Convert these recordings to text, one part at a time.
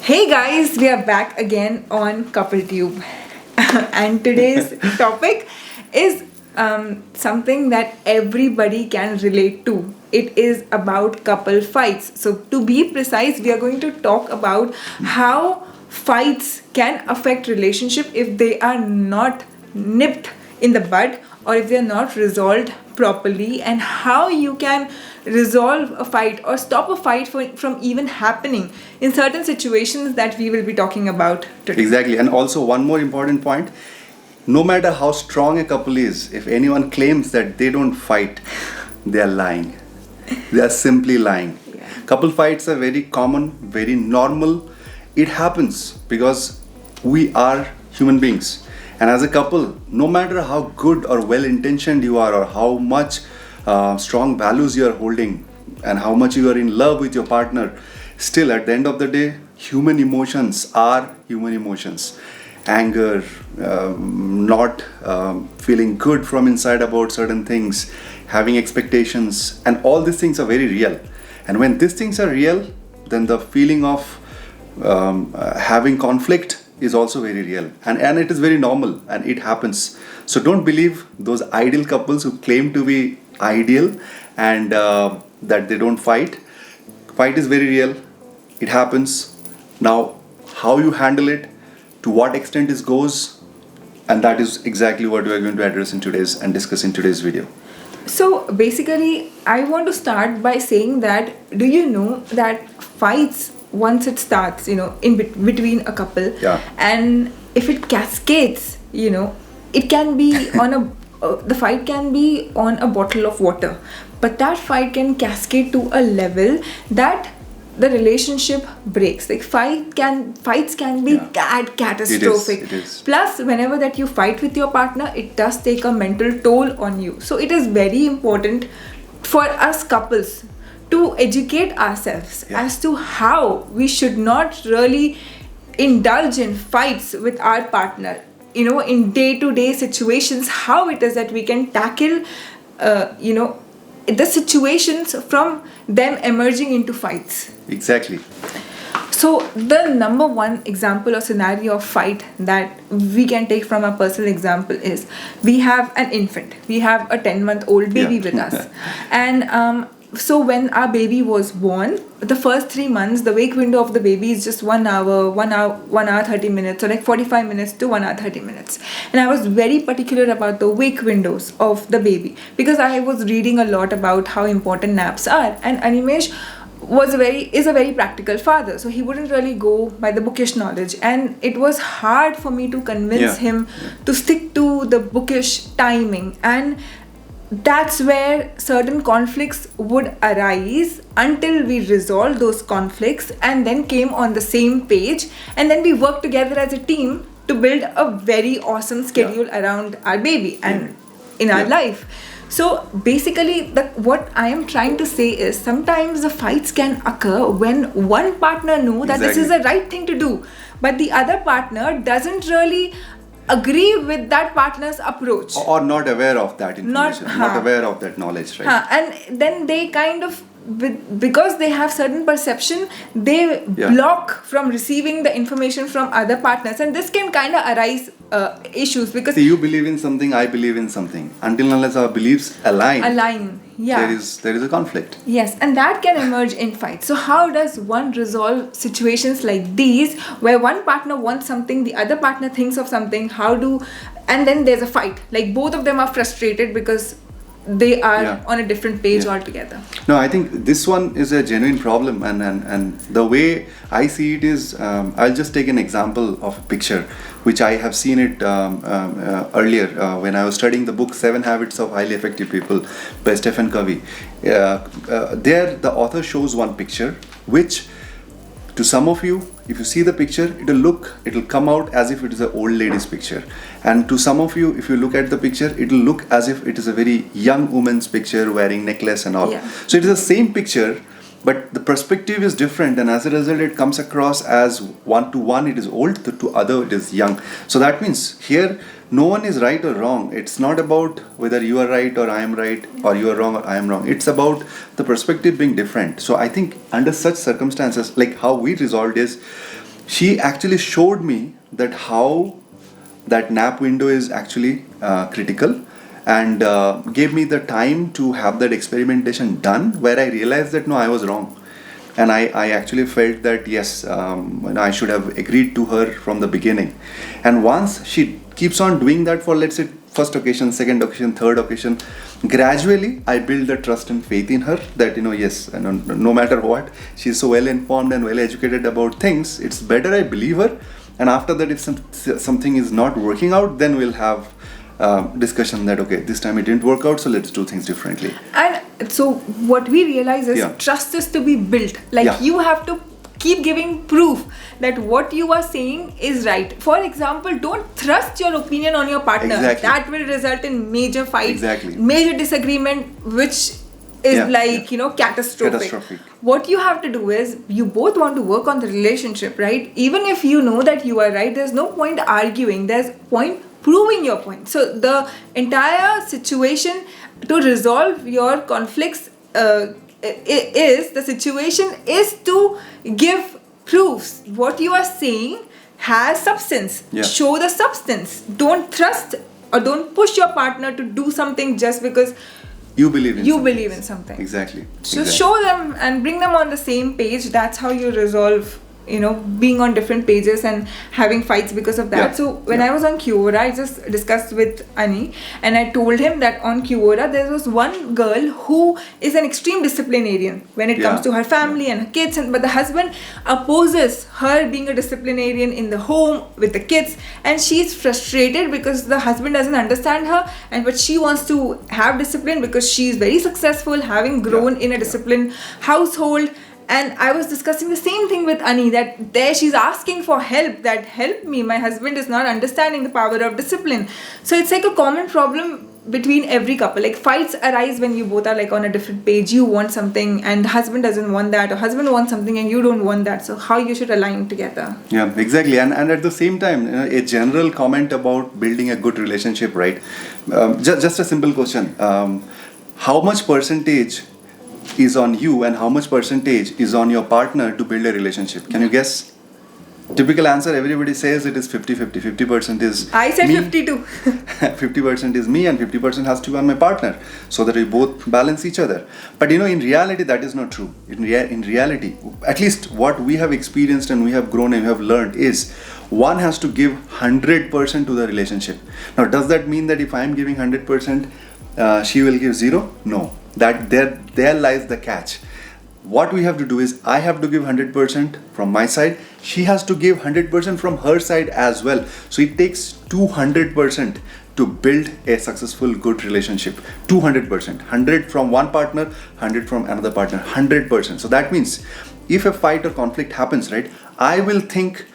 Hey guys, we are back again on CoupleTube, and today's topic is something that everybody can relate to. It is about couple fights. So, to be precise, we are going to talk about how fights can affect relationship if they are not nipped in the bud or if they are not resolved properly, and how you can resolve a fight or stop a fight from even happening in certain situations that we will be talking about today. Exactly. And also, one more important point, no matter how strong a couple is, if anyone claims that they don't fight, they are lying. They are simply lying. Yeah. Couple fights are very common, very normal. It happens because we are human beings. And as a couple, no matter how good or well intentioned you are, or how much strong values you are holding, and how much you are in love with your partner, still at the end of the day, human emotions are human emotions. Anger, not feeling good from inside about certain things, having expectations, and all these things are very real. And when these things are real, then the feeling of having conflict is also very real, and it is very normal, and it happens. So don't believe those ideal couples who claim to be ideal and that they don't fight. Fight is very real, it happens. Now, how you handle it, to what extent it goes, and that is exactly what we are going to address in today's and discuss in today's video. So basically, I want to start by saying that do you know that fights, once it starts, in between a couple, Yeah. and if it cascades, it can be on the fight can be on a bottle of water, but that fight can cascade to a level that the relationship breaks. Like fights can be Yeah. that catastrophic. It is. Plus, whenever that you fight with your partner, it does take a mental toll on you. So it is very important for us couples to educate ourselves Yeah. as to how we should not really indulge in fights with our partner. In day-to-day situations, how it is that we can tackle, the situations from them emerging into fights. Exactly. So the number one example or scenario of fight that we can take from a personal example is we have an infant. We have a 10-month-old baby Yeah. with us. And so when our baby was born, the first 3 months, the wake window of the baby is just 1 hour, 1 hour 30 minutes, or like 45 minutes to 1 hour 30 minutes. And I was very particular about the wake windows of the baby because I was reading a lot about how important naps are. And Animesh is a very practical father, so he wouldn't really go by the bookish knowledge, and it was hard for me to convince Yeah. him to stick to the bookish timing. And that's where certain conflicts would arise until we resolved those conflicts and then came on the same page, and then we worked together as a team to build a very awesome schedule around our baby and in our Yeah. life. So basically, what I am trying to say is sometimes the fights can occur when one partner knows that this is the right thing to do, but the other partner doesn't really agree with that partner's approach. Or not aware of that information, not Huh. aware of that knowledge, right? And then they kind of, because they have certain perception, they Yeah. block from receiving the information from other partners, and this can kind of arise issues because See, you believe in something, I believe in something. Until and unless our beliefs align, yeah. there is a conflict. Yes, and that can emerge in fights. So how does one resolve situations like these where one partner wants something, the other partner thinks of something, and then there's a fight. Like both of them are frustrated because they are Yeah. on a different page Yeah. altogether. No, I think this one is a genuine problem, and the way I see it is, I'll just take an example of a picture, which I have seen it earlier when I was studying the book 7 Habits of Highly Effective People by Stephen Covey. There, the author shows one picture, which to some of you, if you see the picture, it'll come out as if it is an old lady's picture. And to some of you, if you look at the picture, it'll look as if it is a very young woman's picture wearing necklace and all. Yeah. So it is the same picture, but the perspective is different, and as a result, it comes across as one to one it is old, to other it is young. So that means here no one is right or wrong. It's not about whether you are right or I am right, or you are wrong or I am wrong. It's about the perspective being different. So I think under such circumstances, like how we resolved is, she actually showed me that how that nap window is actually critical, and gave me the time to have that experimentation done, where I realized that no, I was wrong. And I actually felt that yes, I should have agreed to her from the beginning. And once she keeps on doing that for, let's say, first occasion, second occasion, third occasion, gradually I build the trust and faith in her that yes, no matter what, she's so well informed and well educated about things, it's better I believe her. And after that, if something is not working out, then we'll have discussion that okay, this time it didn't work out, so let's do things differently. And so what we realize is Yeah. trust is to be built. Like Yeah. you have to keep giving proof that what you are saying is right. For example, don't thrust your opinion on your partner. Exactly. That will result in major fights, Exactly. major disagreement, which is Yeah. catastrophic. Catastrophic. What you have to do is you both want to work on the relationship, right? Even if you know that you are right, there's no point arguing. There's point proving your point. So the entire situation to resolve your conflicts is to give proofs. What you are saying has substance. Yeah. Show the substance. Don't thrust or don't push your partner to do something just because You believe in you something. believe in something. Exactly. So Exactly. show them and bring them on the same page. That's how you resolve, being on different pages and having fights because of that. Yeah. So when I was on Quora, I just discussed with Ani and I told him that on Quora there was one girl who is an extreme disciplinarian when it comes Yeah. to her family and her kids, but the husband opposes her being a disciplinarian in the home with the kids, and she's frustrated because the husband doesn't understand her, but she wants to have discipline because she's very successful having grown in a disciplined household. And I was discussing the same thing with Ani, that there she's asking for help, that help me, my husband is not understanding the power of discipline. So it's like a common problem between every couple. Like fights arise when you both are like on a different page. You want something and husband doesn't want that, or husband wants something and you don't want that. So how you should align together. Yeah, exactly. And at the same time, a general comment about building a good relationship, right? Just a simple question. How much percentage is on you and how much percentage is on your partner to build a relationship? Can you guess? Typical answer, everybody says it is 50-50. 50% is I said me. 52. 50% is me and 50% has to be on my partner, so that we both balance each other. But in reality, that is not true. In reality, at least what we have experienced and we have grown and we have learned is one has to give 100% to the relationship. Now, does that mean that if I am giving 100%, she will give 0? No. That there lies the catch. What we have to do is I have to give 100% from my side. She has to give 100% from her side as well. So it takes 200% to build a successful, good relationship. 200%. 100 from one partner, 100 from another partner. 100%. So that means if a fight or conflict happens, right, I will think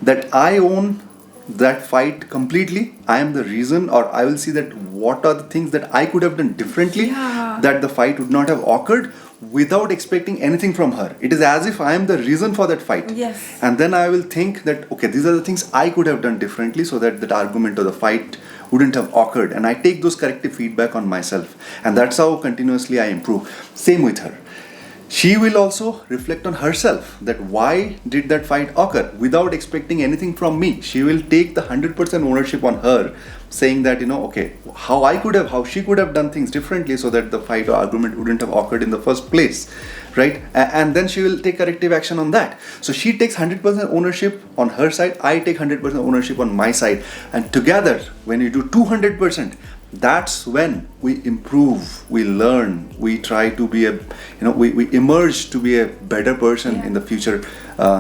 that I own that fight completely. I am the reason, or I will see that what are the things that I could have done differently, that the fight would not have occurred, without expecting anything from her. It is as if I am the reason for that fight. Yes. And then I will think that okay, these are the things I could have done differently so that that argument or the fight wouldn't have occurred, and I take those corrective feedback on myself, and that's how continuously I improve. Same with her. She will also reflect on herself, that why did that fight occur, without expecting anything from me. She will take the 100% ownership on her, saying that okay, how she could have done things differently so that the fight or argument wouldn't have occurred in the first place, right? And then she will take corrective action on that. So she takes 100% ownership on her side, I take 100% ownership on my side, and together when you do 200%, that's when we improve, we learn, we try to be we emerge to be a better person in the future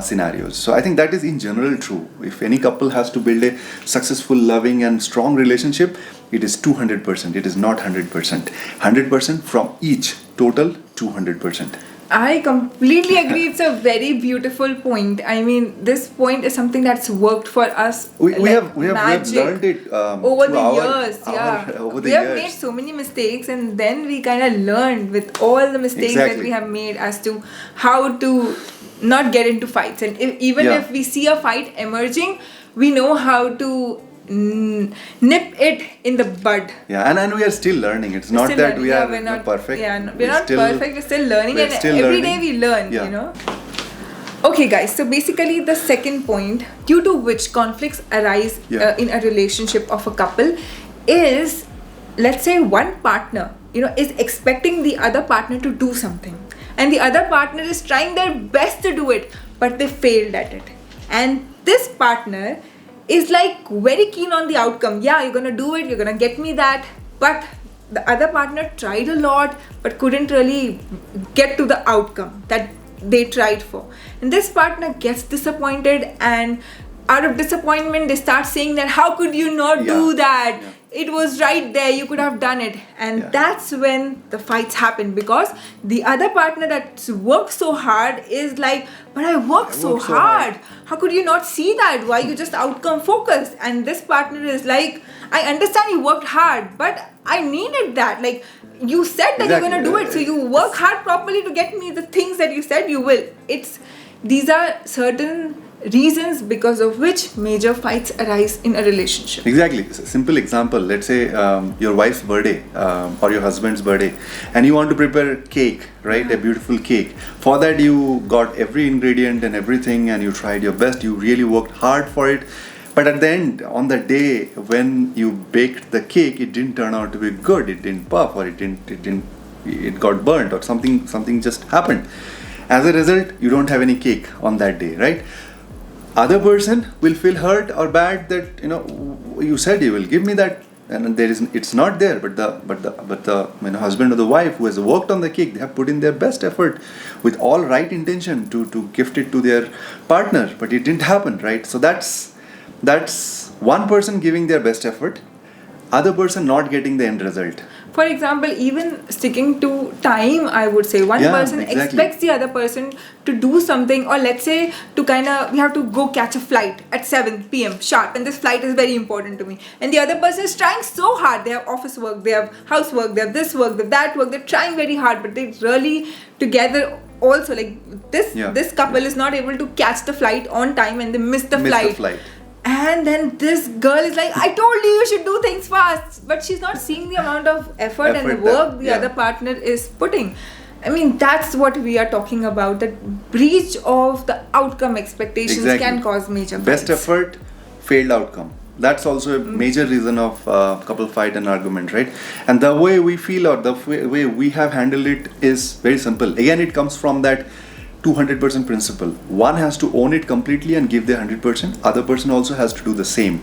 scenarios. So I think that is in general true. If any couple has to build a successful, loving and strong relationship, it is 200%. It is not 100%. 100% from each, total 200%. I completely agree. It's a very beautiful point. I mean, this point is something that's worked for us. We like have magic learned it over through the years. over the We have years. made so many mistakes, and then we kind of learned with all the mistakes that Exactly. we have made as to how to not get into fights. And even if we see a fight emerging, we know how to nip it in the bud. Yeah, and we are still learning. It's We're not still that learning. we Yeah, are we're not perfect. Yeah, we're not perfect. We're still learning, we're and still every learning. day we learn. Yeah. Okay, guys, so basically, the second point due to which conflicts arise Yeah. in a relationship of a couple is, let's say, one partner, is expecting the other partner to do something, and the other partner is trying their best to do it, but they failed at it. And this partner is like very keen on the outcome. Yeah, you're gonna do it, you're gonna get me that, but the other partner tried a lot but couldn't really get to the outcome that they tried for, and this partner gets disappointed, and out of disappointment they start saying that how could you not do Yeah. that, Yeah. it was right there, you could have done it. And Yeah. that's when the fights happen, because the other partner that's worked so hard is like, but I worked so worked so hard. hard, how could you not see that, why you just outcome focused? And this partner is like, I understand you worked hard, but I needed that, like, you said that you're Exactly. going to do it, so you work hard properly to get me the things that you said you will. These are certain reasons because of which major fights arise in a relationship. Exactly. Simple example. Let's say your wife's birthday or your husband's birthday, and you want to prepare cake, right? A beautiful cake. For that, you got every ingredient and everything, and you tried your best. You really worked hard for it. But at the end, on the day when you baked the cake, it didn't turn out to be good. It didn't puff, or it got burnt, or something just happened. As a result, you don't have any cake on that day, right? Other person will feel hurt or bad that you said you will give me that, and it's not there. But the husband or the wife who has worked on the cake, they have put in their best effort with all right intention to gift it to their partner, but it didn't happen, right? So that's one person giving their best effort, other person not getting the end result. For example, even sticking to time, I would say one Yeah, person exactly. expects the other person to do something, or let's say we have to go catch a flight at 7 p.m. sharp, and this flight is very important to me. And the other person is trying so hard. They have office work, they have housework, they have this work, they have that work. They're trying very hard, but they really together also, like this couple is not able to catch the flight on time, and they miss the flight. And then this girl is like, I told you should do things fast. But she's not seeing the amount of effort and the work the other partner is putting. I mean, that's what we are talking about. That breach of the outcome expectations can cause major fights. Best effort, failed outcome. That's also a major reason of couple fight and argument, right? And the way we feel or the way we have handled it is very simple. Again, it comes from that 200% principle. One has to own it completely and give their 100%. Other person also has to do the same,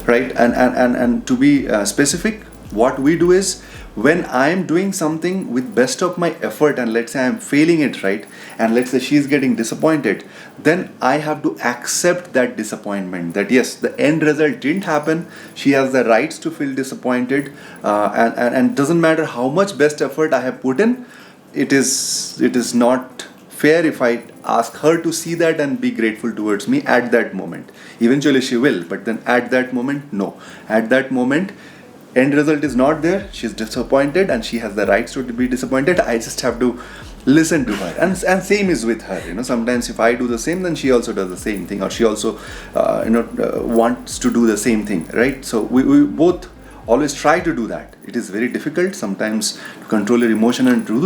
right? And to be specific, what we do is, when I am doing something with best of my effort, and let's say I am failing it, right? And let's say she's getting disappointed, then I have to accept that disappointment. That yes, the end result didn't happen. She has the rights to feel disappointed, and doesn't matter how much best effort I have put in. It is not fair if I ask her to see that and be grateful towards me at that moment. Eventually she will, but then at that moment, no. At that moment, end result is not there. She's disappointed and she has the rights to be disappointed. I just have to listen to her. And same is with her. Sometimes if I do the same, then she also does the same thing, or she also wants to do the same thing, right? So we both always try to do that. It is very difficult sometimes to control your emotion and to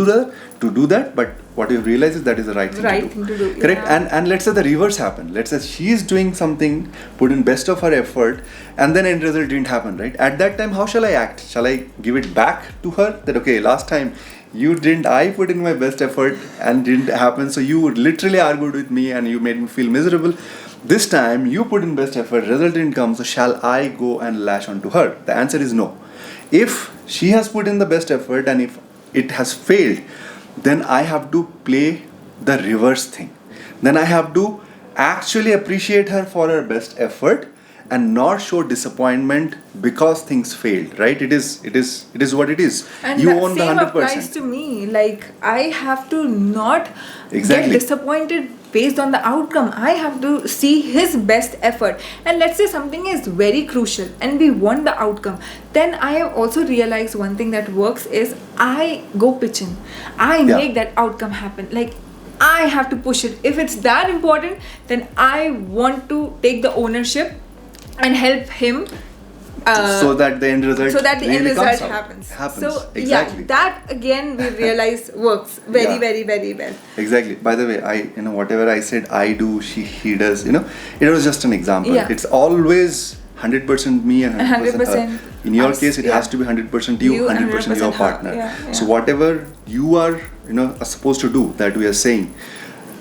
do that, but what you realize is that is the right thing to do. Correct? Yeah. And let's say the reverse happened. Let's say she is doing something, put in best of her effort, and then end result didn't happen, right? At that time, how shall I act? Shall I give it back to her? That okay, last time you didn't, I put in my best effort and didn't happen, so you literally argued with me and you made me feel miserable. This time you put in best effort, result didn't come, so shall I go and lash onto her? The answer is no. If she has put in the best effort and if it has failed, then I have to play the reverse thing. Then I have to actually appreciate her for her best effort and not show disappointment because things failed, right? It is what it is. And you that own the same 100%. applies to me. Like, I have to not Exactly. get disappointed based on the outcome. I have to see his best effort. And let's say something is very crucial and we want the outcome. Then I have also realized one thing that works is I go pitching. I make that outcome happen. Like, I have to push it. If it's that important, then I want to take the ownership and help him so that the end result so that the end really result comes out. happens. Happens. So Exactly. yeah, that again we realize works very, Yeah. very, very well. Exactly. By the way, whatever I said, I do, he does. It was just an example. Yeah. It's always 100% me and 100% her. 100% In your us, case, it yeah. has to be 100% you, 100% your 100% her. partner. Yeah. So whatever you are, are supposed to do, that we are saying,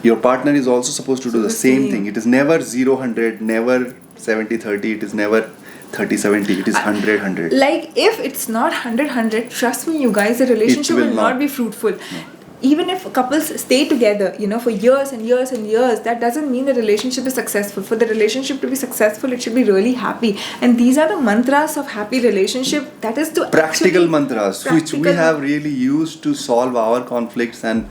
your partner is also supposed to do the same thing. It is never 0-100, never 70-30. It is never 30-70. It is 100-100. Like if it's not 100-100, trust me, you guys, the relationship will not be fruitful. Even if couples stay together, for years and years and years, that doesn't mean the relationship is successful. For the relationship to be successful, it should be really happy. And these are the mantras of happy relationship. That is to practical mantras, which we have really used to solve our conflicts and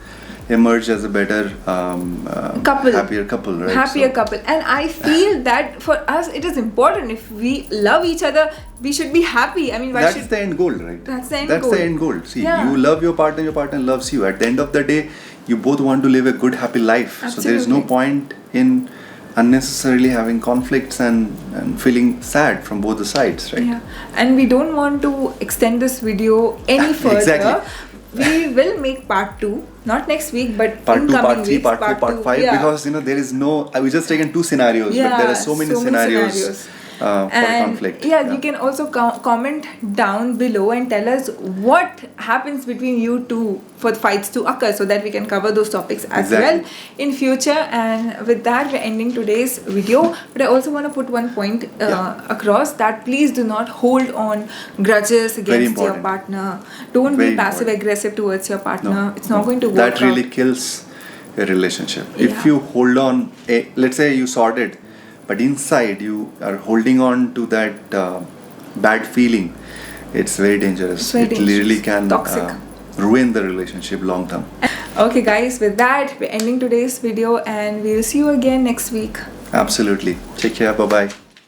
emerge as a better happier couple, right? Happier couple. And I feel that for us it is important. If we love each other, we should be happy. I mean, that's the end goal, right? That's the end goal. That's the end goal. See, yeah. You love your partner loves you. At the end of the day, you both want to live a good, happy life. Absolutely. So there is no point in unnecessarily having conflicts and feeling sad from both the sides, right? Yeah. And we don't want to extend this video any further. Exactly. We will make part 2, not next week, but part in 2, coming part 3, weeks, part 4, part 5, yeah. because there is no. We just taken 2 scenarios, but there are so many scenarios. For conflict. Yeah, you can also comment down below and tell us what happens between you two for fights to occur, so that we can cover those topics as well in future. And with that, we're ending today's video. But I also want to put one point across, that please do not hold on grudges against your partner. Don't be passive aggressive towards your partner. It's not going to work That really out. kills a relationship. If you hold on, let's say you sorted, but inside you are holding on to that bad feeling, it's very dangerous. It literally can ruin the relationship long term. Okay guys, with that, we're ending today's video and we'll see you again next week. Absolutely. Take care. Bye-bye.